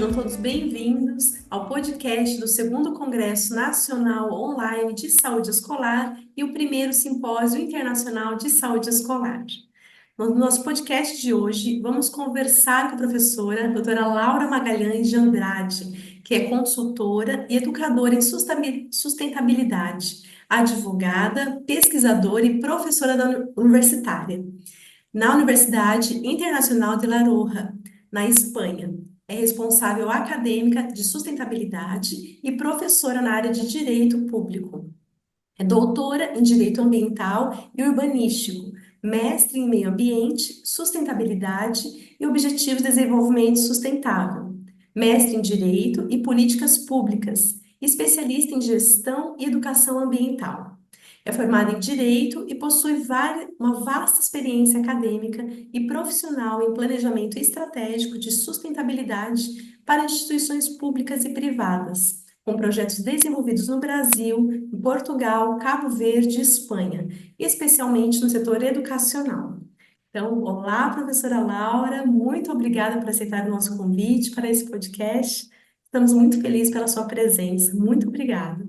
Sejam todos bem-vindos ao podcast do segundo Congresso Nacional Online de Saúde Escolar e o primeiro Simpósio Internacional de Saúde Escolar. No nosso podcast de hoje, vamos conversar com a professora doutora Laura Magalhães de Andrade, que é consultora e educadora em sustentabilidade, advogada, pesquisadora e professora universitária na Universidade Internacional de La Rioja, na Espanha. É responsável acadêmica de sustentabilidade e professora na área de direito público. É doutora em direito ambiental e urbanístico, mestre em meio ambiente, sustentabilidade e objetivos de desenvolvimento sustentável, mestre em direito e políticas públicas, especialista em gestão e educação ambiental. É formada em Direito e possui uma vasta experiência acadêmica e profissional em planejamento estratégico de sustentabilidade para instituições públicas e privadas, com projetos desenvolvidos no Brasil, em Portugal, Cabo Verde e Espanha, especialmente no setor educacional. Então, olá, professora Laura, muito obrigada por aceitar o nosso convite para esse podcast. Estamos muito felizes pela sua presença. Muito obrigada.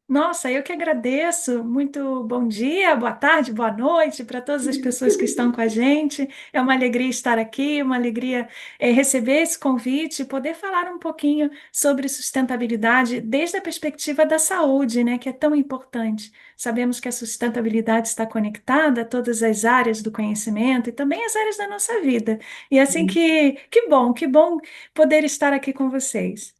Nossa, eu que agradeço. Muito bom dia, boa tarde, boa noite para todas as pessoas que estão com a gente. É uma alegria estar aqui, uma alegria receber esse convite e poder falar um pouquinho sobre sustentabilidade desde a perspectiva da saúde, né, que é tão importante. Sabemos que a sustentabilidade está conectada a todas as áreas do conhecimento e também as áreas da nossa vida. E assim que bom poder estar aqui com vocês.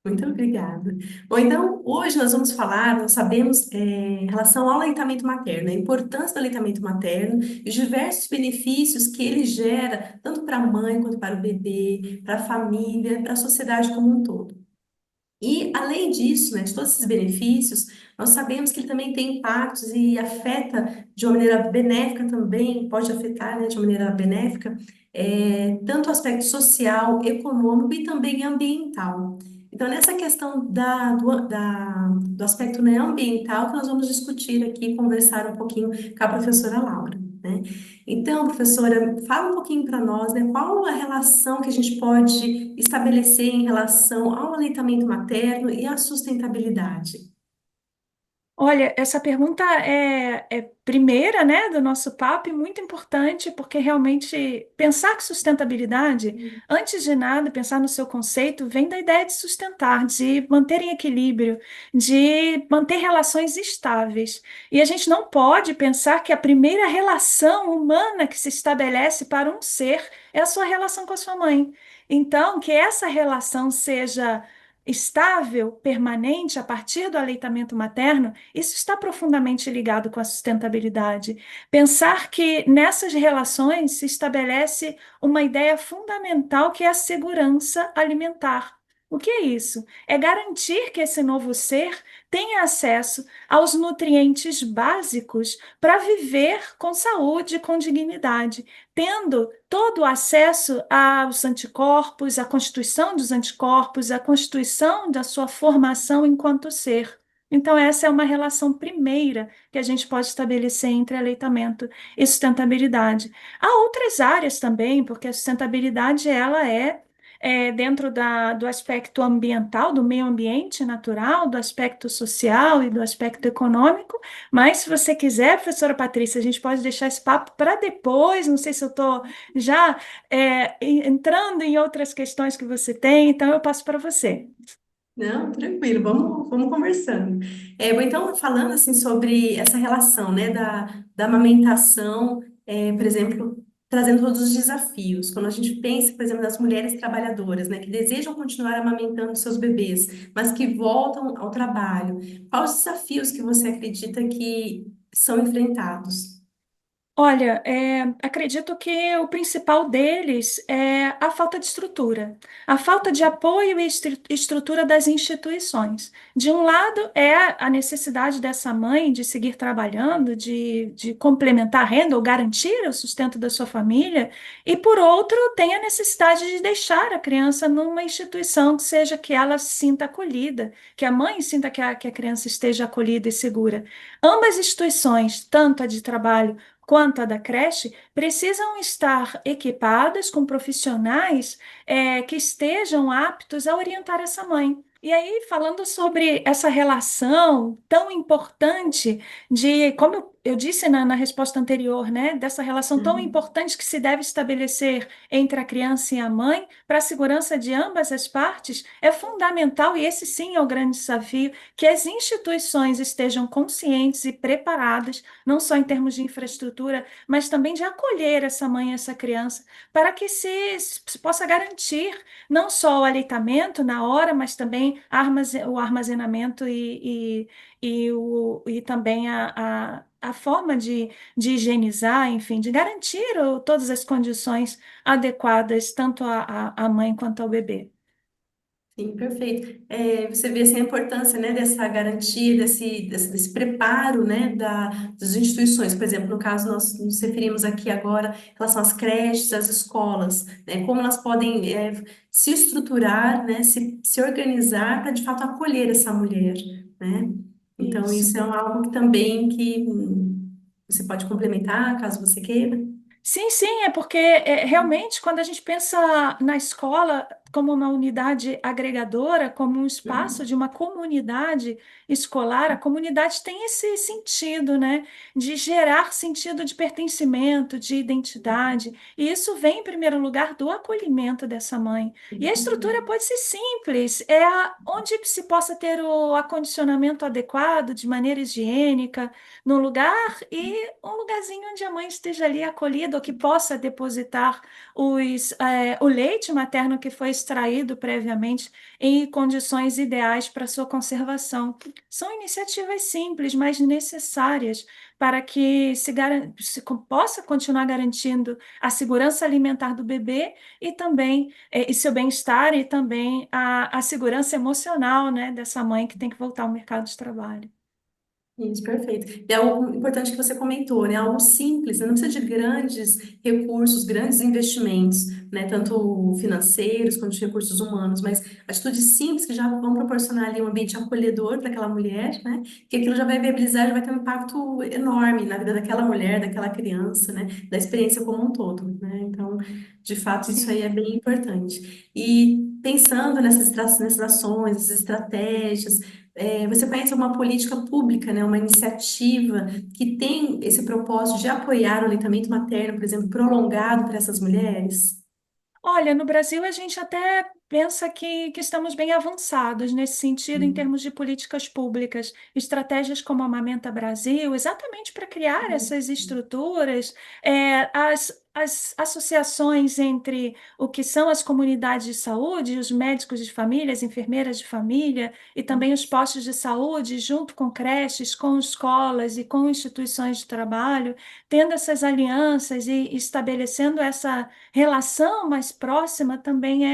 Muito obrigada. Bom, então, hoje nós vamos falar, nós sabemos, em relação ao aleitamento materno, a importância do aleitamento materno e os diversos benefícios que ele gera, tanto para a mãe quanto para o bebê, para a família, para a sociedade como um todo. E, além disso, né, de todos esses benefícios, nós sabemos que ele também tem impactos e afeta de uma maneira benéfica também, pode afetar, né, de uma maneira benéfica, tanto o aspecto social, econômico e também ambiental. Então, nessa questão do aspecto, né, ambiental, que nós vamos discutir aqui, conversar um pouquinho com a professora Laura, né? Então, professora, fala um pouquinho para nós, né, qual a relação que a gente pode estabelecer em relação ao aleitamento materno e à sustentabilidade? Olha, essa pergunta é primeira, né, do nosso papo e muito importante, porque realmente pensar que sustentabilidade, antes de nada, pensar no seu conceito, vem da ideia de sustentar, de manter em equilíbrio, de manter relações estáveis. E a gente não pode pensar que a primeira relação humana que se estabelece para um ser é a sua relação com a sua mãe. Então, que essa relação seja estável, permanente, a partir do aleitamento materno, isso está profundamente ligado com a sustentabilidade. Pensar que nessas relações se estabelece uma ideia fundamental que é a segurança alimentar. O que é isso? É garantir que esse novo ser tenha acesso aos nutrientes básicos para viver com saúde e com dignidade, tendo todo o acesso aos anticorpos, à constituição dos anticorpos, à constituição da sua formação enquanto ser. Então, essa é uma relação primeira que a gente pode estabelecer entre aleitamento e sustentabilidade. Há outras áreas também, porque a sustentabilidade ela dentro do aspecto ambiental, do meio ambiente natural, do aspecto social e do aspecto econômico, mas se você quiser, professora Patrícia, a gente pode deixar esse papo para depois, não sei se eu estou já entrando em outras questões que você tem, então eu passo para você. Não, tranquilo, vamos conversando. Bom, então, falando assim sobre essa relação, né, da amamentação, por exemplo, trazendo todos os desafios. Quando a gente pensa, por exemplo, das mulheres trabalhadoras, né, que desejam continuar amamentando seus bebês, mas que voltam ao trabalho, quais os desafios que você acredita que são enfrentados? Olha, acredito que o principal deles é a falta de estrutura, a falta de apoio e estrutura das instituições. De um lado, é a necessidade dessa mãe de seguir trabalhando, de complementar a renda ou garantir o sustento da sua família, e por outro, tem a necessidade de deixar a criança numa instituição que ela se sinta acolhida, que a mãe sinta que a criança esteja acolhida e segura. Ambas instituições, tanto a de trabalho quanto a da creche, precisam estar equipadas com profissionais que estejam aptos a orientar essa mãe. E aí, falando sobre essa relação tão importante de, como eu disse na resposta anterior, né, dessa relação tão Uhum. importante que se deve estabelecer entre a criança e a mãe, para a segurança de ambas as partes, é fundamental, e esse sim é o grande desafio, que as instituições estejam conscientes e preparadas, não só em termos de infraestrutura, mas também de acolher essa mãe e essa criança, para que se possa garantir não só o aleitamento na hora, mas também o armazenamento e também a forma de higienizar, enfim, de garantir todas as condições adequadas, tanto à mãe quanto ao bebê. Sim, perfeito. Você vê assim, a importância, né, dessa garantia, desse preparo, né, das instituições. Por exemplo, no caso, nós nos referimos aqui agora em relação às creches, às escolas, né, como elas podem se estruturar, né, se organizar para, de fato, acolher essa mulher, né? Então, Isso. isso é algo que também que você pode complementar, caso você queira. Sim, sim, é porque realmente quando a gente pensa na escola como uma unidade agregadora, como um espaço Uhum. de uma comunidade escolar, a comunidade tem esse sentido, né, de gerar sentido de pertencimento, de identidade, e isso vem em primeiro lugar do acolhimento dessa mãe. E a estrutura pode ser simples, onde se possa ter o acondicionamento adequado, de maneira higiênica, no lugar e um lugarzinho onde a mãe esteja ali acolhida ou que possa depositar o leite materno que foi extraído previamente em condições ideais para sua conservação. São iniciativas simples, mas necessárias para que possa continuar garantindo a segurança alimentar do bebê e também e seu bem-estar e também a segurança emocional, né, dessa mãe que tem que voltar ao mercado de trabalho. Isso, perfeito. E é algo importante que você comentou, né? Algo simples, né? Não precisa de grandes recursos, grandes investimentos, né? Tanto financeiros quanto de recursos humanos, mas atitudes simples que já vão proporcionar ali um ambiente acolhedor para aquela mulher, né? Que aquilo já vai viabilizar, já vai ter um impacto enorme na vida daquela mulher, daquela criança, né? Da experiência como um todo, né? Então, de fato, isso aí Sim. é bem importante. E pensando nessas ações, essas estratégias, você conhece uma política pública, né, uma iniciativa que tem esse propósito de apoiar o aleitamento materno, por exemplo, prolongado para essas mulheres? Olha, no Brasil a gente até pensa que estamos bem avançados nesse sentido em Hum. termos de políticas públicas, estratégias como a Amamenta Brasil, exatamente para criar essas estruturas, as associações entre o que são as comunidades de saúde, os médicos de família, as enfermeiras de família e também os postos de saúde, junto com creches, com escolas e com instituições de trabalho, tendo essas alianças e estabelecendo essa relação mais próxima também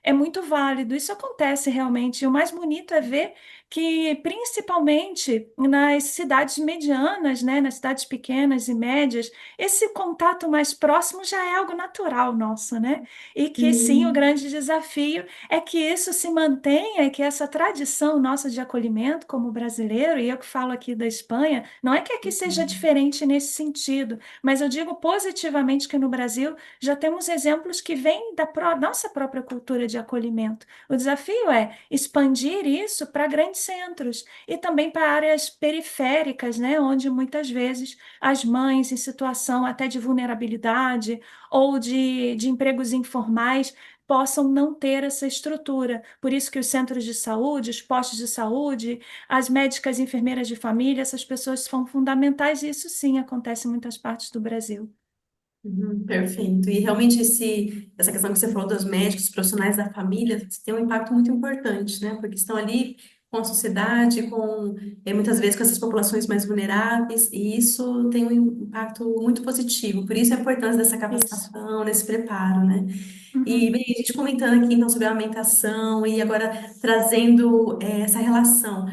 é muito válido. Isso acontece realmente. E o mais bonito é ver que, principalmente nas cidades medianas, né, nas cidades pequenas e médias, esse contato mais próximo já é algo natural nosso, né? E que sim, o Sim. grande desafio é que isso se mantenha e que essa tradição nossa de acolhimento como brasileiro, e eu que falo aqui da Espanha, não é que aqui seja diferente nesse sentido, mas eu digo positivamente que no Brasil já temos exemplos que vêm da nossa própria cultura de acolhimento. O desafio é expandir isso para grandes centros e também para áreas periféricas, né, onde muitas vezes as mães em situação até de vulnerabilidade ou de empregos informais possam não ter essa estrutura. Por isso que os centros de saúde, os postos de saúde, as médicas e enfermeiras de família, essas pessoas são fundamentais e isso sim acontece em muitas partes do Brasil. Perfeito. E realmente essa questão que você falou dos médicos, profissionais da família, tem um impacto muito importante, né? Porque estão ali com a sociedade, muitas vezes com essas populações mais vulneráveis, e isso tem um impacto muito positivo. Por isso a importância dessa Isso. capacitação, desse preparo, né? E Uhum. bem, a gente comentando aqui então sobre a amamentação e agora trazendo essa relação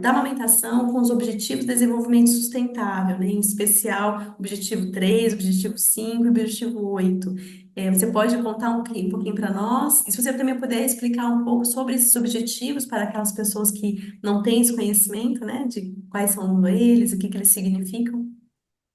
da amamentação com os Objetivos de Desenvolvimento Sustentável, né? Em especial Objetivo 3, Objetivo 5 e Objetivo 8. Você pode contar um pouquinho para nós? E se você também puder explicar um pouco sobre esses objetivos para aquelas pessoas que não têm esse conhecimento, né? De quais são eles, o que que eles significam?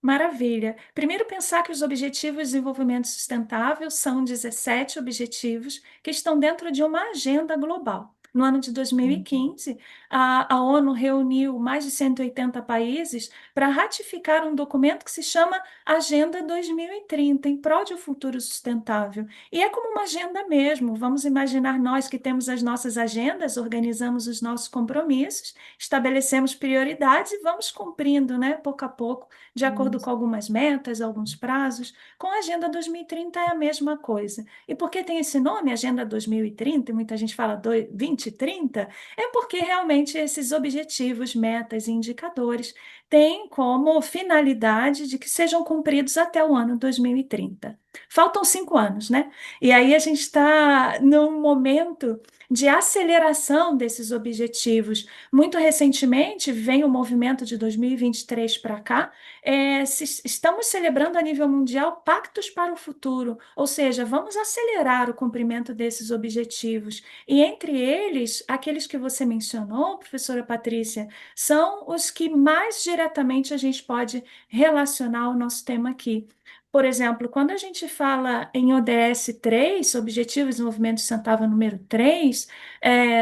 Maravilha. Primeiro, pensar que os Objetivos de Desenvolvimento Sustentável são 17 objetivos que estão dentro de uma agenda global. No ano de 2015, a ONU reuniu mais de 180 países para ratificar um documento que se chama Agenda 2030, em prol de um futuro sustentável. E é como uma agenda mesmo. Vamos imaginar nós que temos as nossas agendas, organizamos os nossos compromissos, estabelecemos prioridades e vamos cumprindo, né, pouco a pouco de acordo com algumas metas, alguns prazos. Com a Agenda 2030 é a mesma coisa. E por que tem esse nome, Agenda 2030, e muita gente fala 2030, é porque realmente esses objetivos, metas e indicadores têm como finalidade de que sejam cumpridos até o ano 2030. Faltam 5 anos, né? E aí a gente está num momento de aceleração desses objetivos. Muito recentemente, vem o movimento de 2023 para cá, estamos celebrando a nível mundial pactos para o futuro, ou seja, vamos acelerar o cumprimento desses objetivos. E entre eles, aqueles que você mencionou, professora Patrícia, são os que mais diretamente a gente pode relacionar ao nosso tema aqui. Por exemplo, quando a gente fala em ODS 3, Objetivos de Desenvolvimento Sustentável número 3,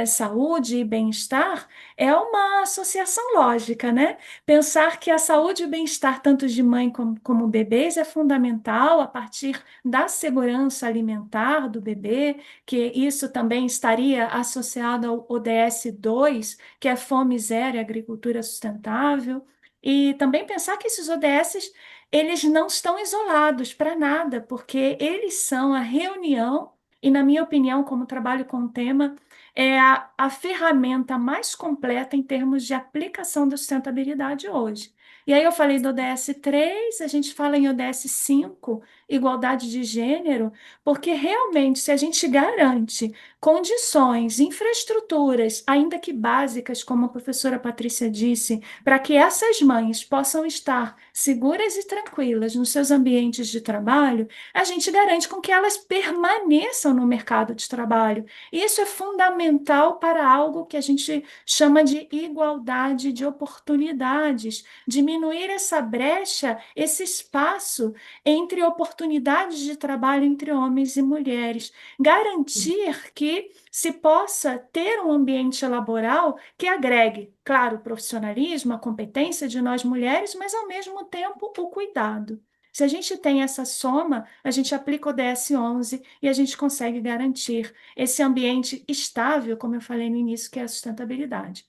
saúde e bem-estar, é uma associação lógica, né? Pensar que a saúde e o bem-estar, tanto de mãe como bebês, é fundamental a partir da segurança alimentar do bebê, que isso também estaria associado ao ODS 2, que é fome zero e agricultura sustentável. E também pensar que esses ODS, eles não estão isolados para nada, porque eles são a reunião, e na minha opinião, como trabalho com o tema, é a ferramenta mais completa em termos de aplicação da sustentabilidade hoje. E aí eu falei do ODS 3, a gente fala em ODS 5, igualdade de gênero, porque realmente se a gente garante condições, infraestruturas, ainda que básicas, como a professora Patrícia disse, para que essas mães possam estar seguras e tranquilas nos seus ambientes de trabalho, a gente garante com que elas permaneçam no mercado de trabalho. Isso é fundamental para algo que a gente chama de igualdade de oportunidades, diminuir essa brecha, esse espaço entre oportunidades de trabalho entre homens e mulheres, garantir que se possa ter um ambiente laboral que agregue, claro, o profissionalismo, a competência de nós mulheres, mas ao mesmo tempo o cuidado. Se a gente tem essa soma, a gente aplica o DS-11 e a gente consegue garantir esse ambiente estável, como eu falei no início, que é a sustentabilidade.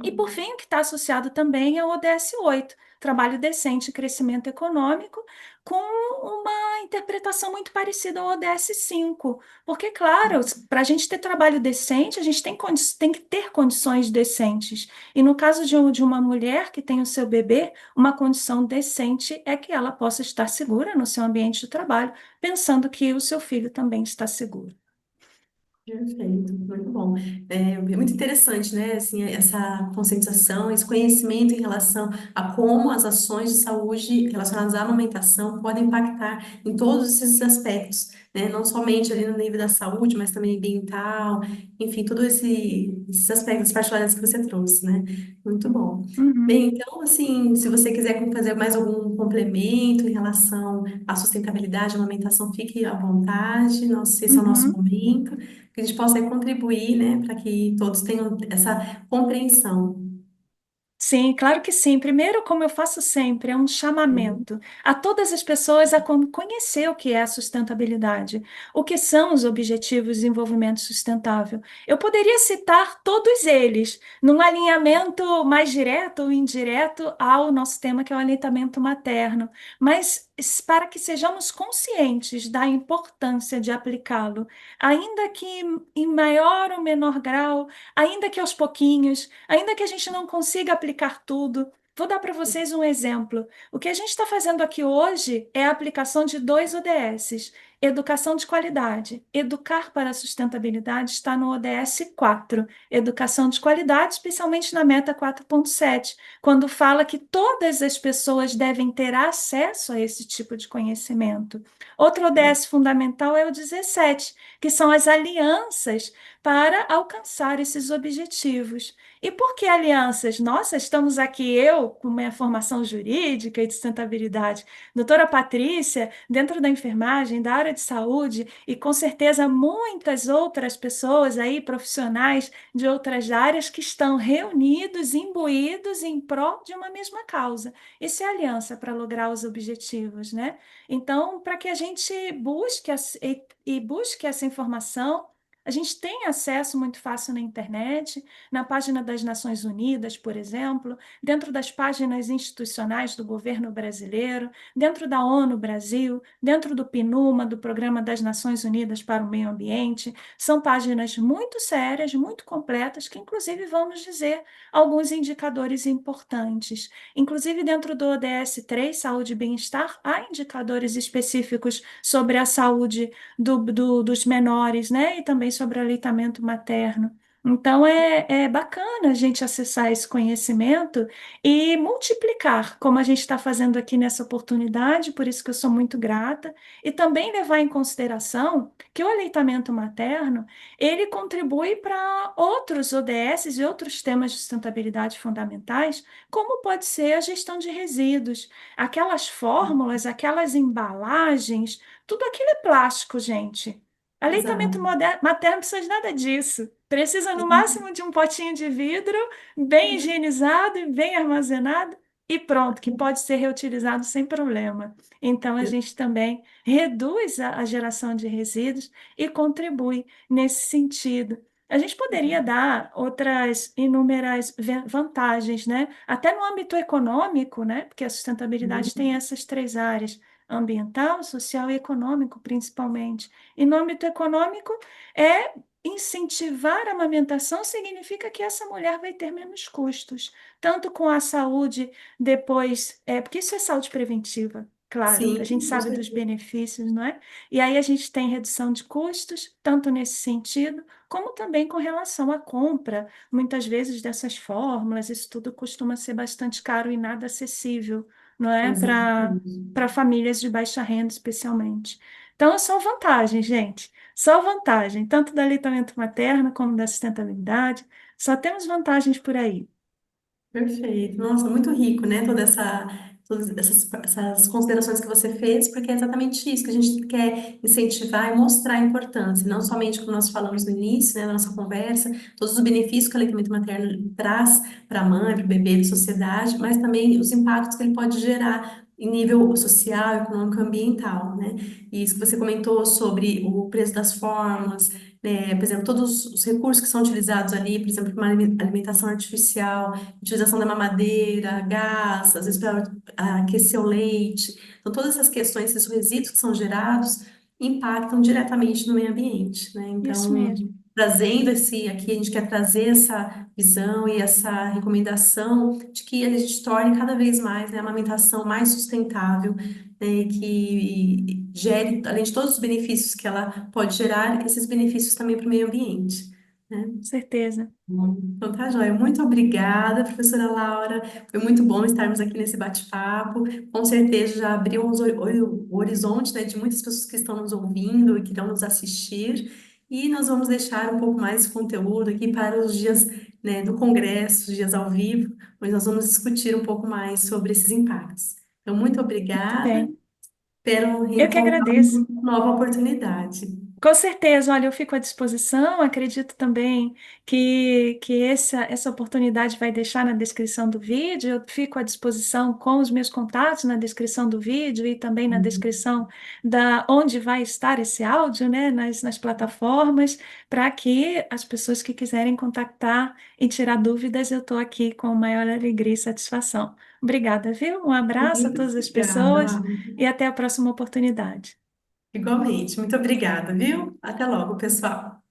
E, por fim, o que está associado também é o ODS 8, trabalho decente e crescimento econômico, com uma interpretação muito parecida ao ODS 5. Porque, claro, para a gente ter trabalho decente, a gente tem que ter condições decentes. E no caso de uma mulher que tem o seu bebê, uma condição decente é que ela possa estar segura no seu ambiente de trabalho, pensando que o seu filho também está seguro. Perfeito, muito bom. É muito interessante, né? Assim, essa conscientização, esse conhecimento em relação a como as ações de saúde relacionadas à amamentação podem impactar em todos esses aspectos, né? Não somente ali no nível da saúde, mas também ambiental, enfim, todos esses aspectos particulares que você trouxe, né? Muito bom. Uhum, Bem, então, assim, se você quiser fazer mais algum complemento em relação à sustentabilidade, à amamentação, fique à vontade. Nossa, esse é o nosso uhum. momento que a gente possa contribuir, né, para que todos tenham essa compreensão. Sim, claro que sim. Primeiro, como eu faço sempre, é um chamamento a todas as pessoas a conhecer o que é a sustentabilidade, o que são os Objetivos de Desenvolvimento Sustentável. Eu poderia citar todos eles num alinhamento mais direto ou indireto ao nosso tema, que é o aleitamento materno, mas para que sejamos conscientes da importância de aplicá-lo, ainda que em maior ou menor grau, ainda que aos pouquinhos, ainda que a gente não consiga aplicar tudo. Vou dar para vocês um exemplo. O que a gente está fazendo aqui hoje é a aplicação de dois ODS. Educação de qualidade. Educar para a sustentabilidade está no ODS 4. Educação de qualidade, especialmente na meta 4.7, quando fala que todas as pessoas devem ter acesso a esse tipo de conhecimento. Outro ODS fundamental é o 17, que são as alianças para alcançar esses objetivos. E por que alianças? Nossa, estamos aqui, eu, com minha formação jurídica e de sustentabilidade, doutora Patrícia, dentro da enfermagem, da área de saúde, e com certeza muitas outras pessoas aí, profissionais de outras áreas, que estão reunidos, imbuídos em prol de uma mesma causa. Isso é aliança para lograr os objetivos, né? Então, para que a gente busque e busque essa informação, a gente tem acesso muito fácil na internet, na página das Nações Unidas, por exemplo, dentro das páginas institucionais do governo brasileiro, dentro da ONU Brasil, dentro do PNUMA, do Programa das Nações Unidas para o Meio Ambiente. São páginas muito sérias, muito completas, que inclusive vão nos dizer alguns indicadores importantes. Inclusive, dentro do ODS 3, Saúde e Bem-Estar, há indicadores específicos sobre a saúde dos menores, né? E também sobre o aleitamento materno. Então, é bacana a gente acessar esse conhecimento e multiplicar, como a gente está fazendo aqui nessa oportunidade, por isso que eu sou muito grata, e também levar em consideração que o aleitamento materno, ele contribui para outros ODS e outros temas de sustentabilidade fundamentais, como pode ser a gestão de resíduos, aquelas fórmulas, aquelas embalagens, tudo aquilo é plástico, gente. Aleitamento Exato. materno não precisa de nada disso. Precisa no máximo de um potinho de vidro, bem higienizado e bem armazenado, e pronto, que pode ser reutilizado sem problema. Então, a gente também reduz a geração de resíduos e contribui nesse sentido. A gente poderia dar outras inúmeras vantagens, né? Até no âmbito econômico, né? Porque a sustentabilidade tem essas três áreas: ambiental, social e econômico, principalmente. E no âmbito econômico, é incentivar a amamentação significa que essa mulher vai ter menos custos, tanto com a saúde depois, porque isso é saúde preventiva. Claro, a gente Sim, com sabe dos certeza. benefícios, não é? E aí a gente tem redução de custos, tanto nesse sentido, como também com relação à compra, muitas vezes dessas fórmulas, isso tudo costuma ser bastante caro e nada acessível, não é? Para Exatamente. famílias de baixa renda, especialmente. Então, são vantagens, gente. Só vantagem, tanto do aleitamento materno como da sustentabilidade. Só temos vantagens por aí. Perfeito. Nossa, muito rico, né? Todas essas considerações que você fez, porque é exatamente isso que a gente quer incentivar e mostrar a importância, não somente como nós falamos no início, né, da nossa conversa, todos os benefícios que o aleitamento materno traz para a mãe, para o bebê, para a sociedade, mas também os impactos que ele pode gerar em nível social, econômico, ambiental, né? E isso que você comentou sobre o preço das fórmulas, né? Por exemplo, todos os recursos que são utilizados ali, por exemplo, uma alimentação artificial, utilização da mamadeira, gás, às vezes para aquecer o leite. Então, todas essas questões, esses resíduos que são gerados, impactam diretamente no meio ambiente, né? Isso Então, mesmo, trazendo aqui a gente quer trazer essa visão e essa recomendação de que a gente torne cada vez mais, né, a amamentação mais sustentável, né, que gere, além de todos os benefícios que ela pode gerar, esses benefícios também para o meio ambiente, né? certeza. Então tá, joia. Muito obrigada, professora Laura. Foi muito bom estarmos aqui nesse bate-papo. Com certeza já abriu o horizonte, né, de muitas pessoas que estão nos ouvindo e que irão nos assistir. E nós vamos deixar um pouco mais de conteúdo aqui para os dias, né, do congresso, os dias ao vivo, onde nós vamos discutir um pouco mais sobre esses impactos. Então, muito Muito obrigada. bem. Espero Eu que reencontrar agradeço. uma nova oportunidade. Com certeza, olha, eu fico à disposição. Acredito também que essa oportunidade vai deixar na descrição do vídeo. Eu fico à disposição com os meus contatos na descrição do vídeo e também na descrição da onde vai estar esse áudio, né, nas plataformas, para que as pessoas que quiserem contactar e tirar dúvidas, eu estou aqui com maior alegria e satisfação. Obrigada, viu? Um abraço a Muito todas as obrigada, pessoas Laura. e até a próxima oportunidade. Igualmente. Muito obrigada, viu? Até logo, pessoal.